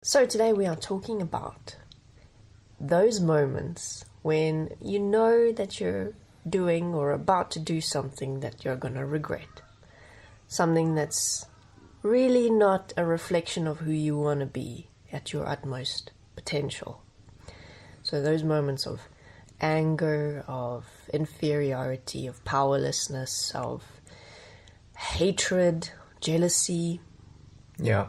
So today we are talking about those moments when you know that you're doing or about to do something that you're going to regret. Something that's really not a reflection of who you want to be at your utmost potential. So those moments of anger, of inferiority, of powerlessness, of hatred, jealousy. Yeah.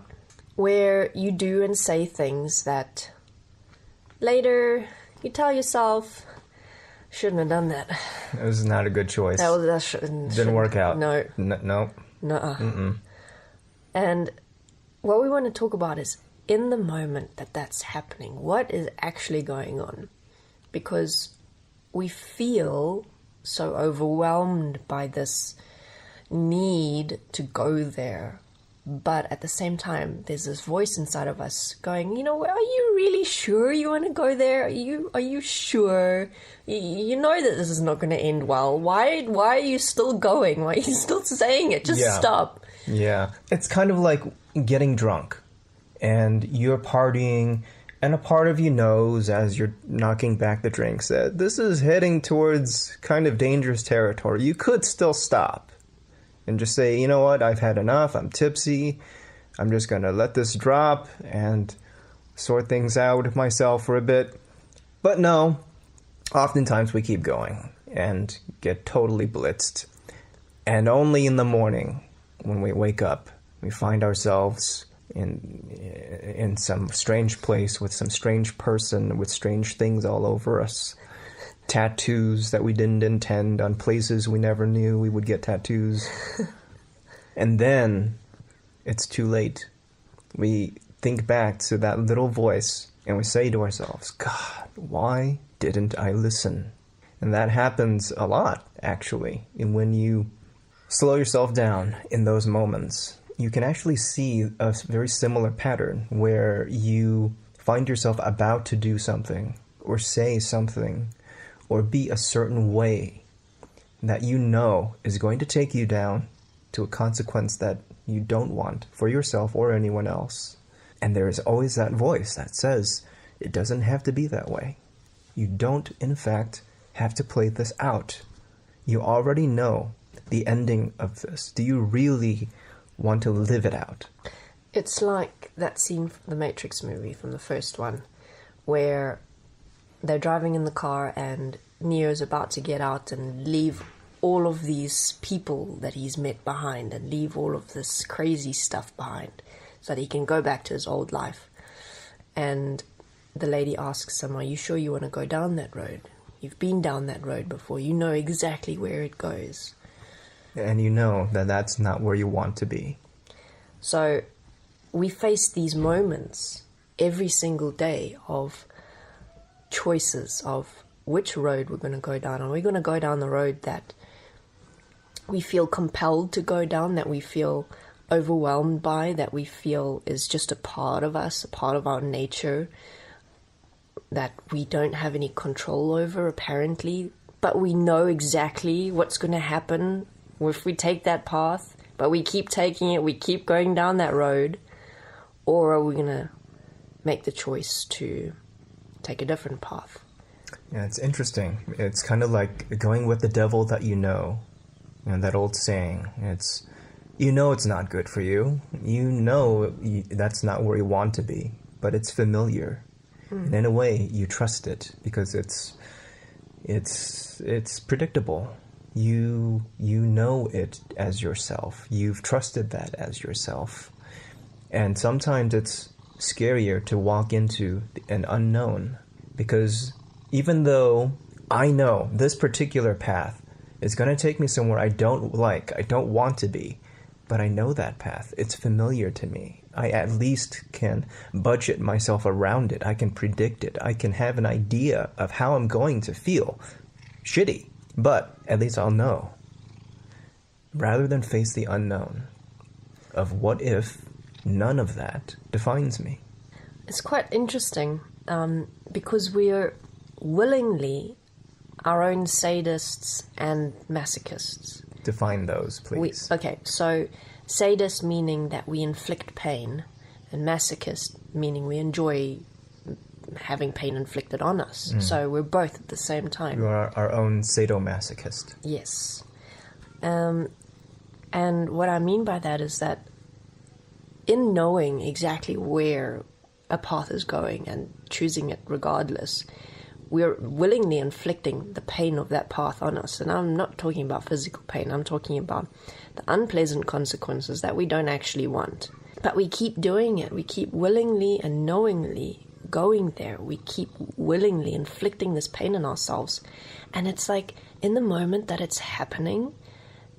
Where you do and say things that later you tell yourself, shouldn't have done that. It was not a good choice. Didn't work out. No. No. No. And what we want to talk about is in the moment that that's happening, what is actually going on? Because we feel so overwhelmed by this need to go there. But at the same time, there's this voice inside of us going, are you really sure you want to go there? Are you sure? You know that this is not going to end well. Why are you still going? Why are you still saying it? Just stop. Yeah. It's kind of like getting drunk and you're partying and a part of you knows as you're knocking back the drinks that this is heading towards kind of dangerous territory. You could still stop and just say, you know what, I've had enough, I'm tipsy, I'm just going to let this drop and sort things out with myself for a bit. But no, oftentimes we keep going and get totally blitzed. And only in the morning, when we wake up, we find ourselves in some strange place with some strange person with strange things all over us. Tattoos that we didn't intend on places we never knew we would get tattoos. And then it's too late. We think back to that little voice and we say to ourselves, God, why didn't I listen? And that happens a lot, actually. And when you slow yourself down in those moments, you can actually see a very similar pattern where you find yourself about to do something or say something or be a certain way that you know is going to take you down to a consequence that you don't want for yourself or anyone else. And there is always that voice that says, it doesn't have to be that way. You don't, in fact, have to play this out. You already know the ending of this. Do you really want to live it out? It's like that scene from the Matrix movie, from the first one, where they're driving in the car and Neo's about to get out and leave all of these people that he's met behind and leave all of this crazy stuff behind so that he can go back to his old life. And the lady asks him, are you sure you want to go down that road? You've been down that road before. You know exactly where it goes. And you know that that's not where you want to be. So we face these moments every single day of choices of which road we're going to go down. Are we going to go down the road that we feel compelled to go down, that we feel overwhelmed by, that we feel is just a part of us, a part of our nature, that we don't have any control over apparently, but we know exactly what's going to happen if we take that path, but we keep taking it, we keep going down that road? Or are we going to make the choice to take a different path? Yeah, it's interesting. It's kind of like going with the devil that you know. That old saying. It's not good for you. That's not where you want to be, but it's familiar. And in a way, you trust it because it's predictable. You know it as yourself. You've trusted that as yourself. And sometimes it's scarier to walk into an unknown because even though I know this particular path is going to take me somewhere I don't like, I don't want to be, but I know that path. It's familiar to me. I at least can budget myself around it. I can predict it. I can have an idea of how I'm going to feel. Shitty, but at least I'll know. Rather than face the unknown of what if none of that defines me. It's quite interesting because we are willingly our own sadists and masochists. Define those, please. So sadist meaning that we inflict pain, and masochist, meaning we enjoy having pain inflicted on us. So we're both at the same time. You are our own sadomasochist. Yes. And what I mean by that is that in knowing exactly where a path is going and choosing it regardless, we're willingly inflicting the pain of that path on us. And I'm not talking about physical pain. I'm talking about the unpleasant consequences that we don't actually want. But we keep doing it. We keep willingly and knowingly going there. We keep willingly inflicting this pain on ourselves. And it's like in the moment that it's happening,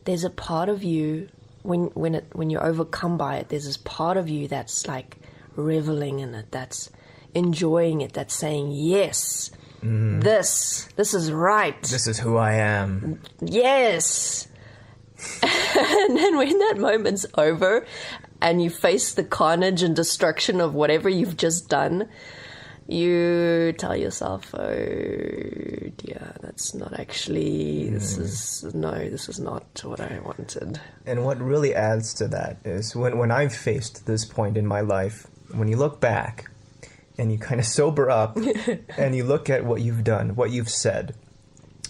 there's a part of you, when you're overcome by it, there's this part of you that's like reveling in it, that's enjoying it, that's saying, yes, this is right. This is who I am. Yes. And then when that moment's over and you face the carnage and destruction of whatever you've just done, you tell yourself, oh dear, that's not actually, this is not what I wanted. And what really adds to that is when I've faced this point in my life, when you look back and you kind of sober up and you look at what you've done, what you've said,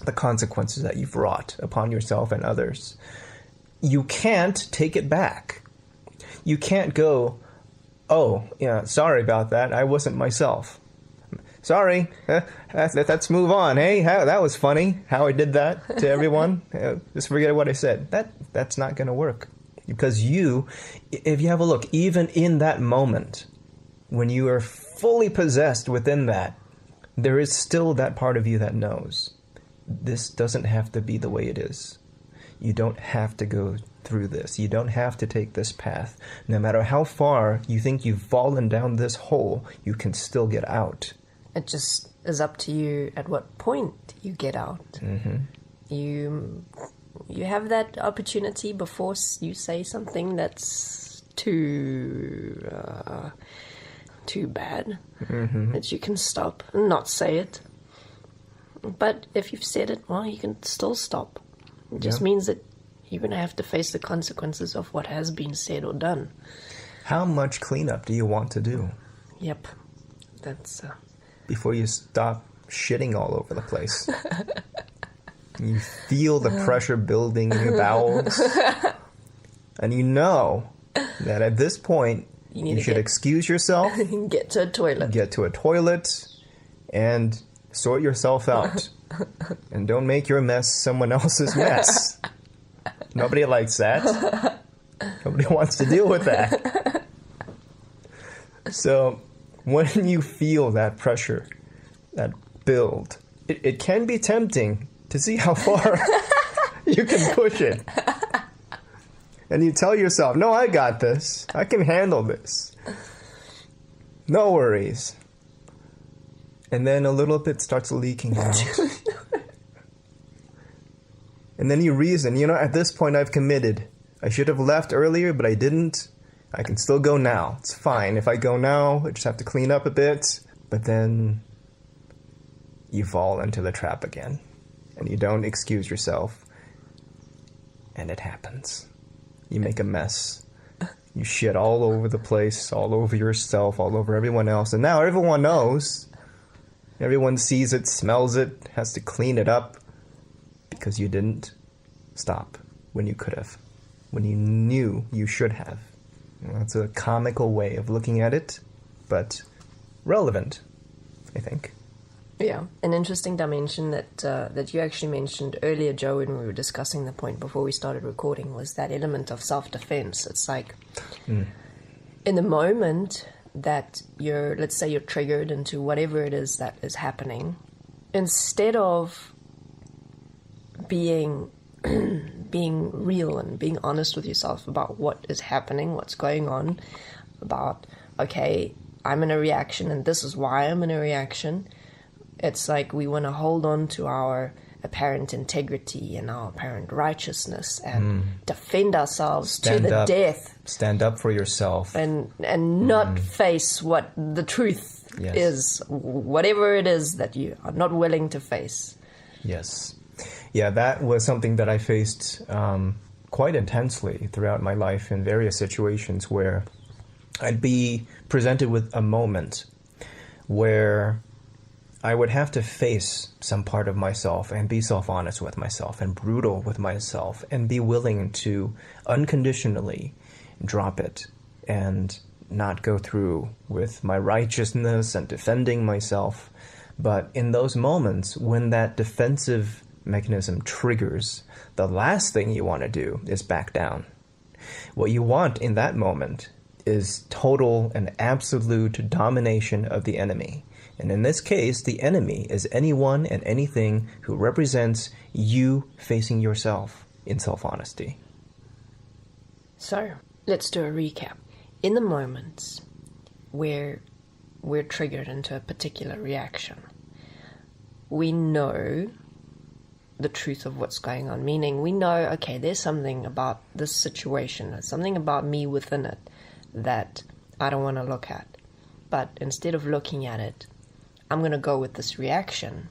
the consequences that you've wrought upon yourself and others, you can't take it back. You can't go, oh, yeah, sorry about that. I wasn't myself. Sorry, let's move on. Hey, that was funny, how I did that to everyone. Just forget what I said. That's not going to work. Because if you have a look, even in that moment, when you are fully possessed within that, there is still that part of you that knows. This doesn't have to be the way it is. You don't have to go through this. You don't have to take this path. No matter how far you think you've fallen down this hole, you can still get out. It just is up to you at what point you get out. Mm-hmm. You have that opportunity before you say something that's too bad, that you can stop and not say it. But if you've said it, well, you can still stop. It just means that you're going to have to face the consequences of what has been said or done. How much cleanup do you want to do? Yep. That's... Before you stop shitting all over the place. You feel the pressure building in your bowels. And you know that at this point, you should excuse yourself. Get to a toilet. Get to a toilet and sort yourself out. And don't make your mess someone else's mess. Nobody likes that. Nobody wants to deal with that. So when you feel that pressure, that build, it can be tempting to see how far you can push it. And you tell yourself, no, I got this. I can handle this. No worries. And then a little bit starts leaking out. And then you reason, at this point I've committed. I should have left earlier, but I didn't. I can still go now. It's fine. If I go now, I just have to clean up a bit. But then you fall into the trap again. And you don't excuse yourself. And it happens. You make a mess. You shit all over the place, all over yourself, all over everyone else. And now everyone knows. Everyone sees it, smells it, has to clean it up. Because you didn't stop when you could have. When you knew you should have. That's a comical way of looking at it, but relevant, I think. Yeah, an interesting dimension that you actually mentioned earlier, Joe, when we were discussing the point before we started recording, was that element of self-defense. It's like, in the moment that let's say you're triggered into whatever it is that is happening, instead of being real and being honest with yourself about what is happening, what's going on, about, okay, I'm in a reaction and this is why I'm in a reaction. It's like we want to hold on to our apparent integrity and our apparent righteousness and defend ourselves to the death. Stand up for yourself. And not face what the truth is, whatever it is that you are not willing to face. Yes. Yeah, that was something that I faced quite intensely throughout my life in various situations where I'd be presented with a moment where I would have to face some part of myself and be self-honest with myself and brutal with myself and be willing to unconditionally drop it and not go through with my righteousness and defending myself. But in those moments when that defensive mechanism triggers, the last thing you want to do is back down. What you want in that moment is total and absolute domination of the enemy. And in this case, the enemy is anyone and anything who represents you facing yourself in self-honesty. So, let's do a recap. In the moments where we're triggered into a particular reaction, we know the truth of what's going on, meaning we know, okay, there's something about this situation, there's something about me within it that I don't want to look at. But instead of looking at it, I'm going to go with this reaction.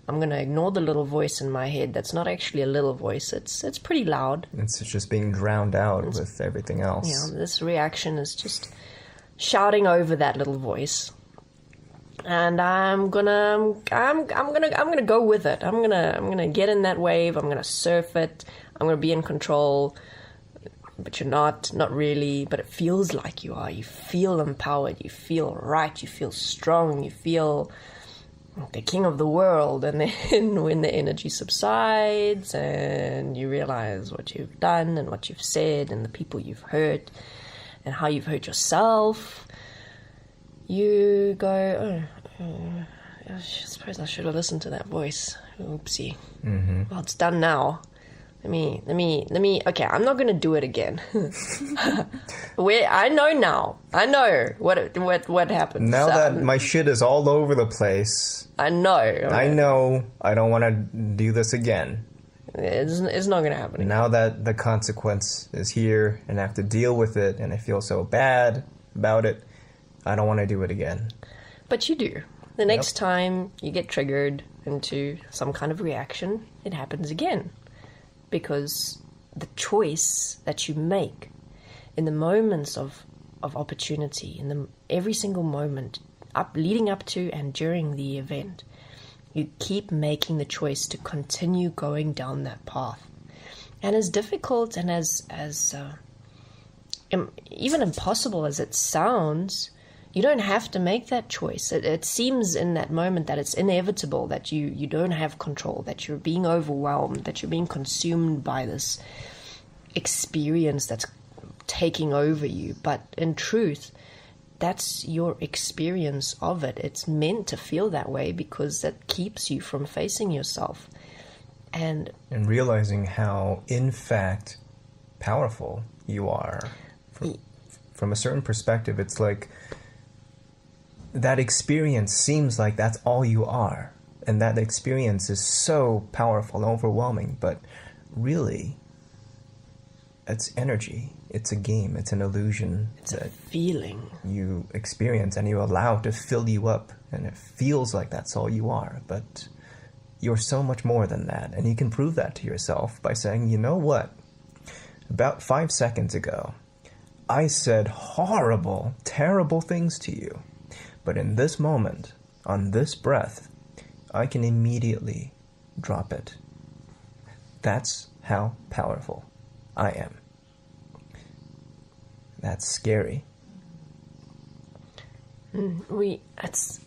I'm going to ignore the little voice in my head that's not actually a little voice. It's pretty loud. It's just being drowned out with everything else. Yeah, this reaction is just shouting over that little voice. And I'm gonna go with it. I'm gonna get in that wave. I'm gonna surf it. I'm gonna be in control. But you're not really. But it feels like you are. You feel empowered. You feel right. You feel strong. You feel the king of the world. And then when the energy subsides and you realize what you've done and what you've said and the people you've hurt and how you've hurt yourself, you go, I suppose I should have listened to that voice. Oopsie. Mm-hmm. Well, it's done now. Let me. Okay, I'm not going to do it again. I know now. I know what happened. Now that my shit is all over the place. I know. I know I don't want to do this again. It's not going to happen again. Now that the consequence is here and I have to deal with it and I feel so bad about it, I don't want to do it again. But you do. The next time you get triggered into some kind of reaction, it happens again. Because the choice that you make in the moments of opportunity, in every single moment, leading up to and during the event, you keep making the choice to continue going down that path. And as difficult and as even impossible as it sounds, you don't have to make that choice. It seems in that moment that it's inevitable, that you don't have control, that you're being overwhelmed, that you're being consumed by this experience that's taking over you. But in truth, that's your experience of it. It's meant to feel that way because that keeps you from facing yourself. And realizing how, in fact, powerful you are. From a certain perspective, it's like that experience seems like that's all you are. And that experience is so powerful and overwhelming. But really, it's energy. It's a game. It's an illusion. It's a feeling you experience and you allow to fill you up. And it feels like that's all you are. But you're so much more than that. And you can prove that to yourself by saying, you know what? About 5 seconds ago, I said horrible, terrible things to you. But in this moment, on this breath, I can immediately drop it. That's how powerful I am. That's scary. It's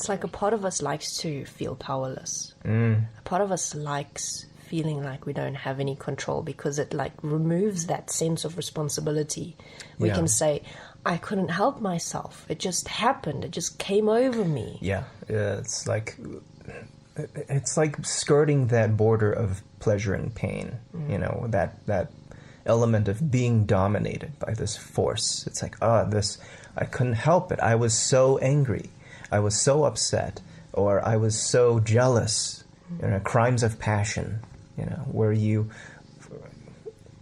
like a part of us likes to feel powerless. A part of us likes feeling like we don't have any control because it like removes that sense of responsibility. We can say, I couldn't help myself. It just happened. It just came over me. Yeah, it's like skirting that border of pleasure and pain. You know, that element of being dominated by this force. It's like, I couldn't help it. I was so angry. I was so upset, or I was so jealous. You know, crimes of passion. You know, where you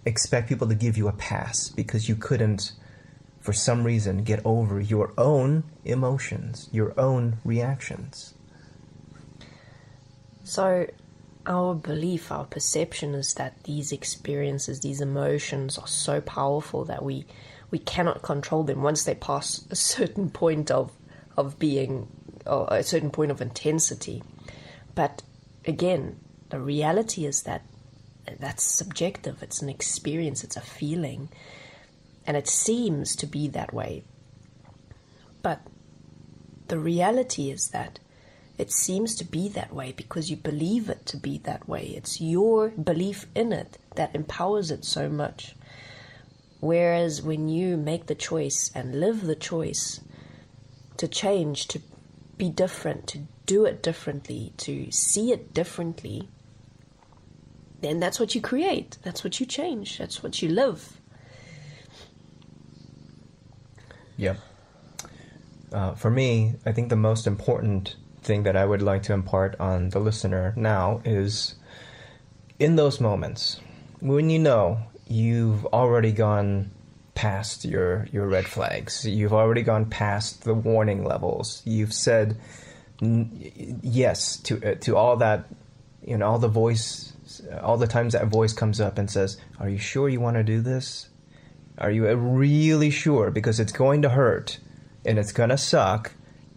expect people to give you a pass because you couldn't, for some reason, get over your own emotions, your own reactions. So our belief, our perception is that these experiences, these emotions are so powerful that we we cannot control them once they pass a certain point of being, or a certain point of intensity. But again, the reality is that that's subjective. It's an experience, it's a feeling, and it seems to be that way. But the reality is that it seems to be that way because you believe it to be that way. It's your belief in it that empowers it so much. Whereas when you make the choice and live the choice to change, to be different, to do it differently, to see it differently, then that's what you create. That's what you change. That's what you live. Yep. For me, I think the most important thing that I would like to impart on the listener now is in those moments when you know you've already gone past your red flags, you've already gone past the warning levels, you've said yes to all that, all the voice, all the times that voice comes up and says, are you sure you want to do this? Are you really sure? Because it's going to hurt and it's going to suck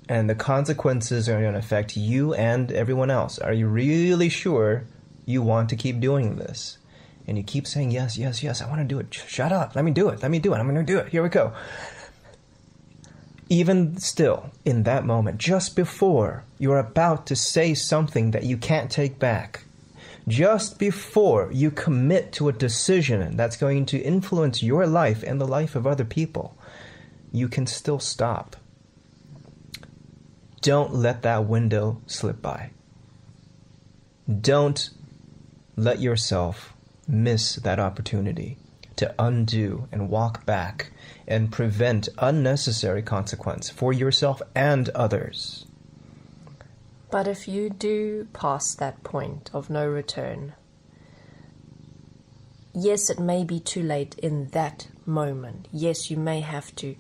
and the consequences are going to affect you and everyone else. Are you really sure you want to keep doing this? And you keep saying, yes, yes, yes, I want to do it. Shut up. Let me do it. I'm going to do it. Here we go. Even still, in that moment, just before you're about to say something that you can't take back, just before you commit to a decision that's going to influence your life and the life of other people, you can still stop. Don't let that window slip by. Don't let yourself miss that opportunity to undo and walk back and prevent unnecessary consequence for yourself and others. But if you do pass that point of no return, yes, it may be too late in that moment. Yes, you may have to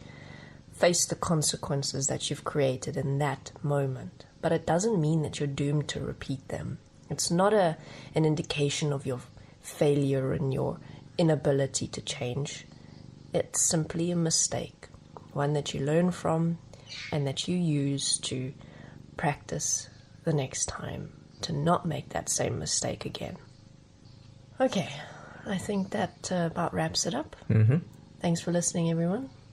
face the consequences that you've created in that moment. But it doesn't mean that you're doomed to repeat them. It's not an indication of your failure and your inability to change. It's simply a mistake, one that you learn from and that you use to practice the next time to not make that same mistake again. Okay, I think that about wraps it up. Mm-hmm. Thanks for listening, everyone.